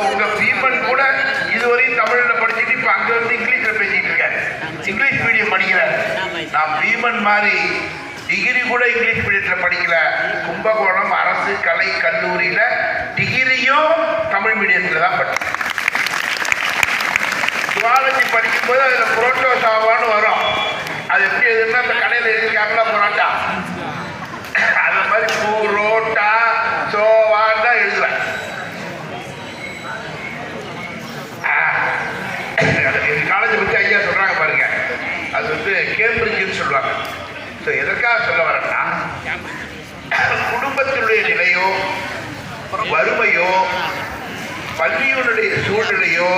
உங்க பீமன் கூட இதுவரையும் தமிழ்ல படிச்சுட்டு இப்ப அங்க வந்து இங்கிலீஷ்ல பேசிட்டு இருக்காரு. இங்கிலீஷ் மீடியம் படிக்கிறார். நான் பீமன் மாதிரி டிகிரி கூட இங்கிலீஷ் மீடியத்துல படிக்கல. கும்பகோணம் அரசு கலை கல்லூரியில டிகிரியும் தமிழ் மீடியத்துல தான் படிச்சேன். சுவாலஜி படிக்கும்போது அதுல புரோட்டோ சாவான்னு வரும். அது எப்படி எதுன்னா அந்த கடையில் எழுதிருக்காங்களா புரோட்டா, அது மாதிரி புரோட்டா சோவான்னு தான் எழுதுவேன். காலேஜை பற்றி ஐயா சொல்றாங்க பாருங்க, அது வந்து கேம்பிரிட்ஜ்னு சொல்லுவாங்க. ஸோ எதற்காக சொல்ல வரேன்னா, குடும்பத்தினுடைய நிலையோ வறுமையோ பள்ளியினுடைய சூழ்நிலையோ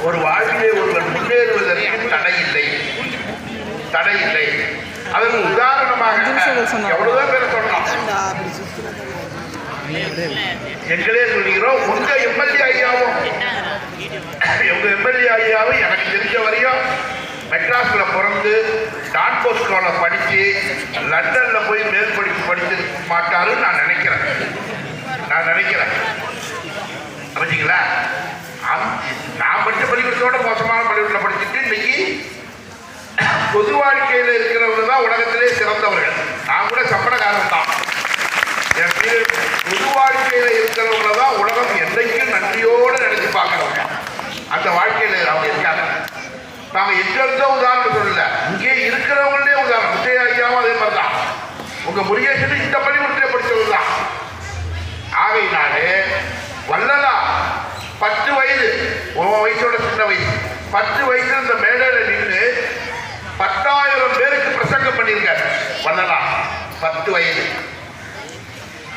ஒரு வாழ்விலே ஒருவர் முன்னேறுவதற்கு தடை இல்லை. அதற்கு உதாரணமாக எவ்வளவுதான் பேர சொல்லலாம், எங்களே சொல்லுகிறோம். உங்க எம்எல்ஏ ஐயாவும் எனக்கு தெரிஞ்ச வரையும் மெட்ராஸ்ல பிறந்து டான் போஸ்கோல படிச்சு லண்டன்ல போய் மேற்படிப்பு படிச்சு மாட்டாருன்னு நான் நினைக்கிறேன். புரிஞ்சுங்களா? நான் படித்த பள்ளிக்கூடத்தோட மோசமான பள்ளிக்கூடத்தில் படிச்சுட்டு இன்னைக்கு பொது வாழ்க்கையில் இருக்கிறவங்க தான் உலகத்திலே சிறந்தவர்கள். நான் கூட சம்பளக்காரன் தான். என் பேர் பொது வாழ்க்கையில் இருக்கிறவங்க தான் உலகம் என்றைக்கும் நன்றியோடு நினைச்சு பார்க்கிறவங்க. அந்த வாழ்க்கையில் அவங்க இருக்காங்க. நாங்கள் எங்க இருந்தோ உதாரணம் சொல்லல, இங்கே இருக்கிறவங்களே உதாரணம். முத்தையா ஐயாவும் அதே மாதிரி தான். உங்க முருகேசன் இந்த பள்ளிக்கூடத்திலே படித்தவங்க தான். ஆகையினாலே வள்ளலா 10 வயது, உன் வயசோட சின்ன வயசு, 10 வயசுல இந்த மேடையில நின்று 10,000 பேருக்கு பிரசங்கம் பண்ணியிருக்காரு வள்ளலா. 10 வயது.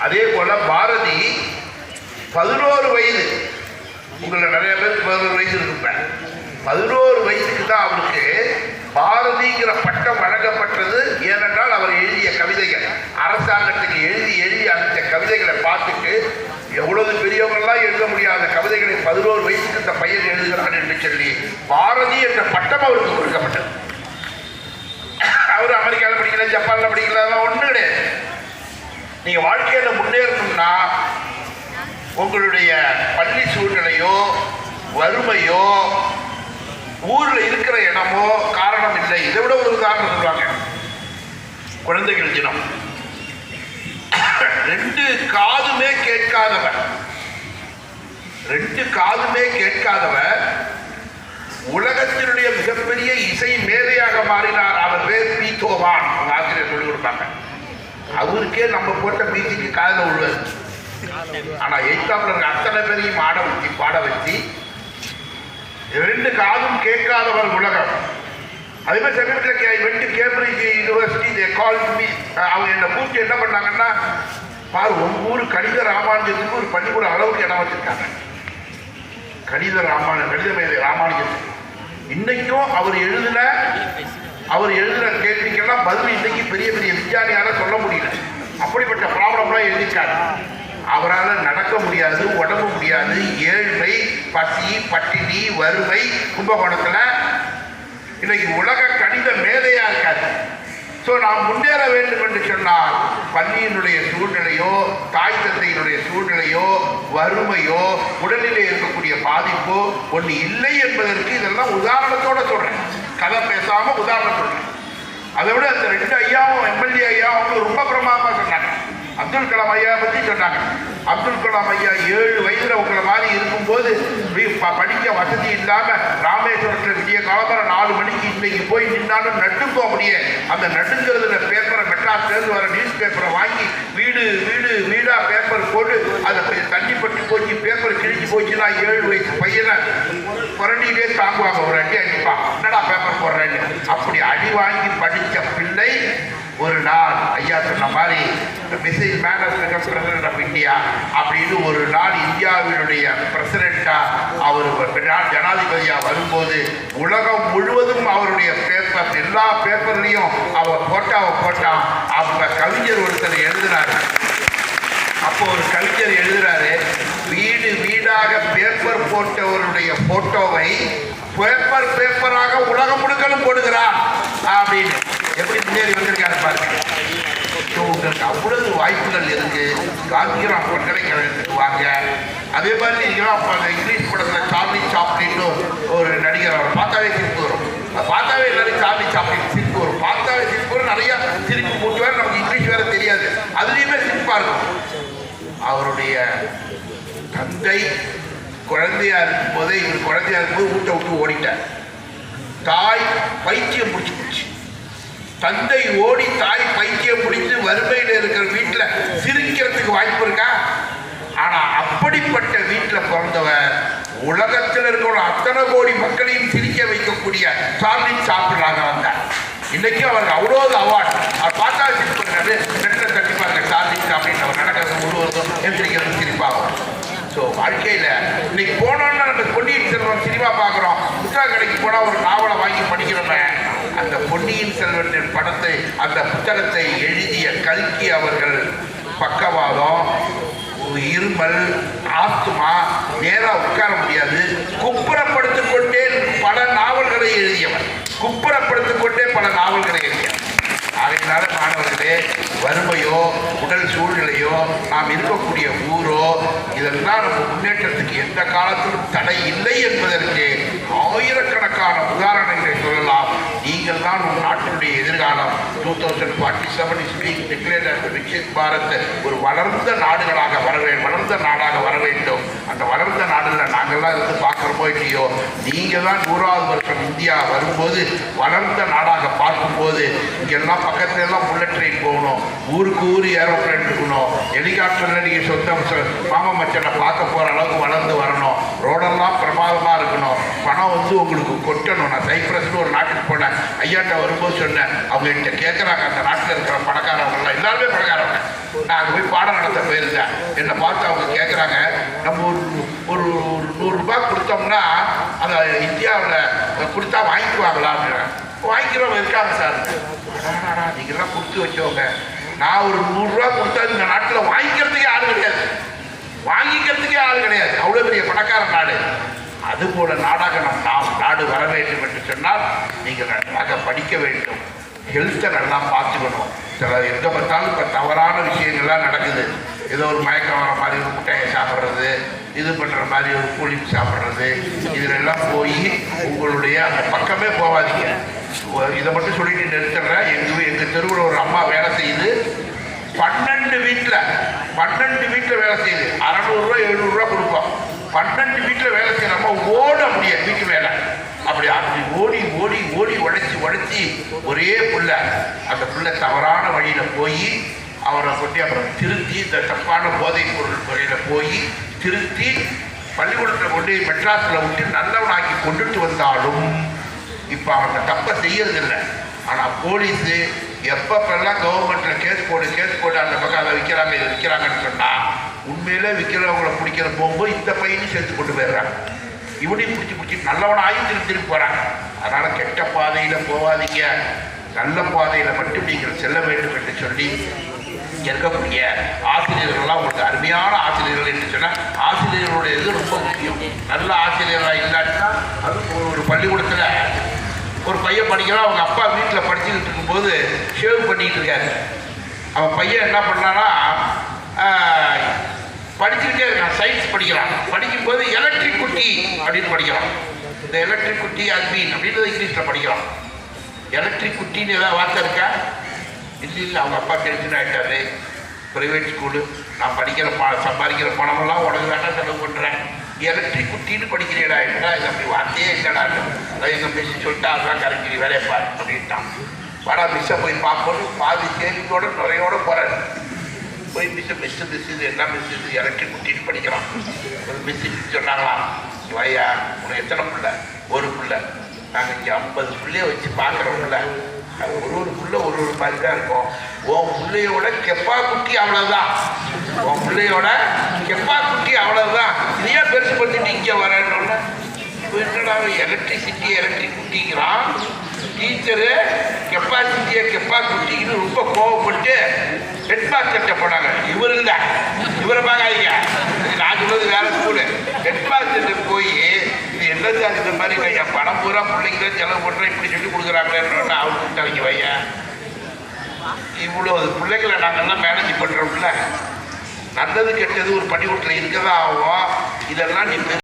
அதே போல பாரதி 11 வயது. உங்களை நிறைய பேருக்கு 11 வயசு இருப்பேன். 11 வயசுக்கு தான் அவருக்கு பாரதிங்கிற பட்டம் வழங்கப்பட்டது. ஏனென்றால் அவர் எழுதிய கவிதைகள், அரசாங்கத்துக்கு எழுதி அந்த கவிதைகளை பார்த்துட்டு எவ்வளவு பெரியவங்களாம் எழுத முடியாத கவிதைகளை 11 வயசுக்கு இந்த பையன் எழுதுகிறான் என்று சொல்லி பாரதி என்ற பட்டம் அவருக்கு கொடுக்கப்பட்டது. அவர் அமெரிக்காவில் படிக்கல, ஜப்பான்ல படிக்கல, ஒன்றும் கிடையாது. நீங்க வாழ்க்கையில முன்னேறணும்னா உங்களுடைய பள்ளி சூழ்நிலையோ வறுமையோ ஊர்ல இருக்கிற இடமோ காரணம் இல்லை. இதை விட ஒரு உதாரணம் சொல்லுவாங்க. குழந்தைகள் தினம். 2 காதுமே கேட்காதவர் உலகத்தினுடைய மிகப்பெரிய இசை மேதையாக மாறினார். அவர் பேர் பீத்தோவான். அவங்க ஆசிரியர் சொல்லிக் கொடுப்பாங்க. அவருக்கே நம்ம போட்ட பீச்சுக்கு காதல உள்ளது. ஆனா எய்தாப்ல இருக்க அத்தனை பேரையும் பாட வச்சு 2 காதும் கேட்காதவர் உலகம். அதே மாதிரி சமீபத்தில் வெட்டு கேம்பிரிட்ஜ் யூனிவர்சிட்டி அவங்க என்ன கூப்பிட்டு என்ன பண்ணாங்கன்னா, பாரு உங்க ஊர் கணித ராமானுஜத்துக்கு ஒரு பள்ளிக்கூட அளவுக்கு இடம் வச்சிருக்காங்க. கணித மேதை ராமானுஜத்துக்கு இன்னைக்கும் அவர் எழுதின கேள்விக்கெல்லாம் பதில் இன்னைக்கு பெரிய பெரிய விஞ்ஞானியால சொல்ல முடியல. அப்படிப்பட்ட ப்ராப்ளம்லாம் எழுதிட்டாரு. அவரால் நடக்க முடியாது, உடம்பு முடியாது, ஏழ்மை, பசி, பட்டினி, வறுமை. கும்பகோணத்தில் இன்னைக்கு உலக கணித மேதையா இருக்காரு. ஸோ நாம் முன்னேற வேண்டும் என்று சொன்னால் பள்ளியினுடைய சூழ்நிலையோ தாய் தந்தையினுடைய சூழ்நிலையோ வறுமையோ உடலிலே இருக்கக்கூடிய பாதிப்போ ஒன்று இல்லை என்பதற்கு இதெல்லாம் உதாரணத்தோட சொல்றேன். கதை பேசாம உதாரணம் சொல்றேன். அதை விட அந்த 2 ஐயாவும் எம்எல்ஏ ஐயாவும் ரொம்ப பிரமாதமா சொன்னாங்க. அப்துல் கலாம் ஐயா பற்றி சொன்னாங்க. அப்துல் கலாம் ஐயா 7 வயதுல உங்களை மாதிரி இருக்கும்போது படிக்க வசதி இல்லாம ராமேஸ்வரத்தில் விடிய காலம்பர 4 மணிக்கு இன்னைக்கு போய் நின்னாலும் நட்டுக்கோ. அப்படியே அந்த நட்டுங்கிறதுல பேப்பரை மெட்ராஸ்லேருந்து வர நியூஸ் பேப்பரை வாங்கி வீடா பேப்பர் போட்டு அதை தண்ணி பட்டு போச்சு, பேப்பர் கிழிச்சு போச்சுன்னா 7 வயசு பையனை புரண்டியிலே தாங்குவாங்க. ஒரு அடி அடிப்பான், என்னடா பேப்பர் போடுறேன்னு. அப்படி அடி வாங்கி படித்த பிள்ளை ஒரு நாள் ஐயா சொன்ன மாதிரி மிஸ்ஸஸ் மேனஸ் பிரசிடென்ட் ஆஃப் இந்தியா அப்படின்னு ஒரு நாள் இந்தியாவினுடைய பிரசிடென்டா அவர் ஜனாதிபதியா வரும்போது உலகம் முழுவதும் அவருடைய பேப்பர் எல்லா பேப்பர்லையும் அவர் போட்டாவை போட்டான். அப்ப கவிஞர் ஒருத்தர் எழுதினார். அப்போ ஒரு கவிஞர் எழுதுறாரு, வீடாக பேப்பர் போட்டவருடைய போட்டோவை பேப்பராக உலகம் முழுக்களும் போடுகிறார் அப்படின்னு. எப்படி முன்னேறி வந்திருக்காரு பாருங்க. ஸோ உங்களுக்கு அவ்வளவு வாய்ப்புகள் இருக்கு. காந்திகிராம் பல்கலைக்கழகத்துக்கு வாங்க. அதே மாதிரி நீங்களும் அப்போ அந்த இங்கிலீஷ் படத்தில் சார்லி சாப்ளின்னு ஒரு நடிகர், அவர் பார்த்தாவே சிரிப்பு வரும். பார்த்தாவே எல்லாரும் சார்லி சாப்ளின் சிரிப்பு வரும். பார்த்தாவே சிரிப்பு வரும். நிறைய சிரிப்பு மூட்டு வேறு நமக்கு இங்கிலீஷ் வேறு தெரியாது, அதுலேயுமே சிரிப்பாக இருக்கும். அவருடைய தந்தை குழந்தையா இருக்கும் போதே, இவர் குழந்தையா இருக்கும்போது வீட்டை விட்டு ஓடிட்டார். தாய் பைத்தியம் பிடிச்சி போச்சு. தந்தை ஓடி தாய் பைத்தியம் பிடித்து வறுமையில் இருக்கிற வீட்டில் சிரிக்கிறதுக்கு வாய்ப்பு இருக்கா? ஆனா அப்படிப்பட்ட வீட்டில் பிறந்தவர் உலகத்தில் இருக்கிற அத்தனை கோடி மக்களையும் சிரிக்க வைக்கக்கூடிய சார்லி சாப்பிட்றாங்க வந்தார். இன்னைக்கும் அவருக்கு அவ்வளோ அவார்டு. அவர் பார்த்தா சிரிப்பாரு, நெட்டில் தட்டி பாருங்க சார்லி சாப்பிட்டு அவர் நடக்கிறது முழுவதும் எந்திரிக்கிறது சிரிப்பாகும். ஸோ வாழ்க்கையில் இன்னைக்கு போனோம்னா நம்ம பொன்னியின் செல்வன் சினிமா பார்க்குறோம், புத்தக கடைக்கு போனால் ஒரு நாவலை வாங்கி படிக்கிறோமே, அந்த பொன்னியின் செல்வன் படத்தை, அந்த புத்தகத்தை எழுதிய கல்கி அவர்கள் பக்கவாதம், இருமல், ஆஸ்துமா, நேராக உட்கார முடியாது, குப்புறப்படுத்திக் கொண்டே பல நாவல்களை எழுதியவர். குப்புறப்படுத்திக் கொண்டே பல நாவல்களை எழுதியவர். அதனால மாணவர்களே, வறுமையோ உடல் சூழ்நிலையோ நாம் இருக்கக்கூடிய ஊரோ இதெல்லாம் நம்ம முன்னேற்றத்துக்கு எந்த காலத்திலும் தடை இல்லை என்பதற்கு ஆயிரக்கணக்கான உதாரணங்களை சொல்லலாம். நீங்கள் தான் உங்கள் நாட்டினுடைய எதிர்காலம். 2047 is being declared as the Viksit Bharat. ஒரு வளர்ந்த நாடுகளாக வளர்ந்த நாடாக வர வேண்டும். அந்த வளர்ந்த நாடுகளில் நாங்கள்லாம் இருந்து பார்க்குறோமோ இல்லையோ, நீங்கள் தான் 100வது வருஷம் இந்தியா வரும்போது வளர்ந்த நாடாக பார்க்கும்போது இங்கெல்லாம் பக்கத்துல எல்லாம் புல்லட் ட்ரெயின் போகணும், ஊருக்கு ஊர் ஏரோப்ளைன் இருக்கணும், ஹெலிகாப்டர்ல நீங்க சொந்த மாமா மச்சனை பார்க்க போற அளவுக்கு வளர்ந்து வரணும், ரோடெல்லாம் பிரமாதமாக இருக்கணும், பணம் உங்களுக்கு கொட்டணும். நான் சைப்ரஸ்னு ஒரு நாட்டுக்கு போனேன், ஐயாட்ட வரும்போது சொன்னேன், அவங்க என்கிட்ட கேட்குறாங்க, அந்த நாட்டில் இருக்கிற பணக்காரவங்கலாம் எல்லாருமே பணக்காரவங்க, நான் அங்கே போய் பாடம் நடத்த போயிருந்தேன். என்னை பார்த்து அவங்க கேட்குறாங்க, நம்ம ஒரு 100 ரூபாய் கொடுத்தோம்னா அதை இந்தியாவில் கொடுத்தா வாங்கிக்குவாங்களா அப்படின்னு. வாங்கிக்கிறவங்க இருக்காங்க சார். நீங்கள்லாம் கொடுத்து வச்சவங்க, நான் ஒரு 100 ரூபா கொடுத்தா இந்த நாட்டில் வாங்கிக்கிறதுக்கே ஆள் கிடையாது, அவ்வளோ பெரிய பணக்கார நாடு. அதுபோல நாடாக நாம் நாடு வர வேண்டும் என்று சொன்னால் நீங்கள் நன்றாக படிக்க வேண்டும், ஹெல்த்தை நல்லா பார்த்துக்கணும். சில எங்கே பார்த்தாலும் இப்போ தவறான விஷயங்கள்லாம் நடக்குது. ஏதோ ஒரு மயக்கம் வர மாதிரி ஒரு முட்டையை சாப்பிட்றது, இது பண்ணுற மாதிரி ஒரு கூலிங் சாப்பிட்றது, இதிலெல்லாம் போய் உங்களுடைய அந்த பக்கமே போகாதீங்க. இதை மட்டும் சொல்லிட்டு நிறுத்துறேன். எங்கள் தெருவில் ஒரு அம்மா வேலை செய்யுது, 12 வீட்டில் வேலை செய்யுது, 600 ரூபா 700 ரூபா கொடுப்போம். 12 வீட்டில் வேலை செய்யலாமா, ஓட முடியாது வீட்டு வேலை. அப்படி ஓடி உழைச்சி ஒரே பிள்ளை, அந்த பிள்ளை தவறான வழியில் போய் அவரை கொண்டு அப்புறம் திருத்தி, இந்த தப்பான போதைப் பொருள் முறையில் போய் திருத்தி பள்ளிக்கூடத்தில் கொண்டு மெட்ராஸில் விட்டு நல்லவனாக்கி கொண்டுட்டு வந்தாலும் இப்போ அவங்க தப்பை செய்யறதில்லை. ஆனால் போலீஸு எப்பப்பெல்லாம் கவர்மெண்ட்டில் கேஸ் போடு அந்த பக்கம் அதை விற்கிறாங்க இதை விற்கிறாங்கன்னு சொன்னால், உண்மையிலே விற்கிறவங்களை பிடிக்கிற போகும்போது இந்த பையனையும் சேர்த்து கொண்டு போயிடுறாங்க, இவனையும் பிடிச்சி நல்லவனாயும் திருப்பி போகிறாங்க. அதனால் கெட்ட பாதையில் போகாதீங்க, நல்ல பாதையில் மட்டும் நீங்கள் செல்ல வேண்டும் என்று சொல்லி இருக்கக்கூடிய ஆசிரியர்கள்லாம் உங்களுக்கு அருமையான ஆசிரியர்கள் என்று சொன்னால், ஆசிரியர்களுடைய இது ரொம்ப முக்கியம். நல்ல ஆசிரியர்களாக இல்லாட்டினா, அது ஒரு பள்ளிக்கூடத்தில் ஒரு பையன் படிக்கிறான், அவங்க அப்பா வீட்டில் படிச்சுக்கிட்டு இருக்கும்போது ஷேவ் பண்ணிக்கிட்டு இருக்காரு. அவன் பையன் என்ன பண்ணான்னா, படிச்சுக்கிட்டே இருக்கான், சயின்ஸ் படிக்கிறான். படிக்கும்போது எலக்ட்ரிக் குட்டி அப்படின்னு படிக்கிறான். இந்த எலக்ட்ரிக் குட்டி அல்பீன் அப்படின்றத இங்கிலீஷில் படிக்கிறான். எலக்ட்ரிக் குட்டின்னு ஏதாவது வார்த்தை இருக்கா? இல்லை. அவங்க அப்பா டென்ஷன் ஆகிட்டாரு, ப்ரைவேட் ஸ்கூலு, நான் சம்பாதிக்கிற பணமெல்லாம் உடனே வேண்டாம் செலவு பண்ணுறேன், எலக்ட்ரிக் குட்டின்னு படிக்கிறீடா என்னடா இது, அப்படி வார்த்தையே இல்லைடா, அதான் எங்கள் மிஸ் சொல்லிட்டா அதெல்லாம் கரைஞ்சி வேலையை பாரு அப்படின்ட்டான். வாடா மிஸ்ஸை போய் பார்க்கணும், பாதி சேமியோட நுறையோடு போகிறாரு. போய் மிஸ்ஸு இது என்ன மிஸ் இது எலக்ட்ரிக் குட்டின்னு படிக்கிறான். ஒரு மிஸ் சொன்னாங்களாம், வையா உனக்கு எத்தனை பிள்ளை? ஒரு பிள்ளை. நாங்கள் இங்கே 50 பிள்ளைய வச்சு பார்க்குறோம்ல, ஒரு பிள்ளை ஒரு மாதிரி தான் இருக்கும். உன் பிள்ளையோட கெப்பா குட்டி அவ்வளோதான், அவ்வளோதான். இதையே பெருசு படுத்திட்டு இங்கே வரணும்னா என்னடா எலக்ட்ரிக் குட்டிங்கிறான். டீச்சரு கெப்பா குட்டின்னு ரொம்ப கோவப்பட்டு ஹெட் மாஸ்டர்கிட்ட போனாங்க. இவரை பார்க்காதீங்க, நான் சொல்றது வேற ஸ்கூலு. ஹெட் மாஸ்டர்கிட்ட போய் இது என்ன சார் இந்த மாதிரி என் பணம் பூரா பிள்ளைங்க செலவு பண்ணுறேன் இப்படி சொல்லி கொடுக்குறாங்களேன்னு அவர் கூப்பிட்டாங்க. வையா இவ்வளோ பிள்ளைகளை நாங்கள்லாம் மேனேஜ் பண்ணுறோம்ல, நல்லது கெட்டது ஒரு பள்ளிக்கூடத்தில் இருக்கதான் ஆகும். இதெல்லாம் நீ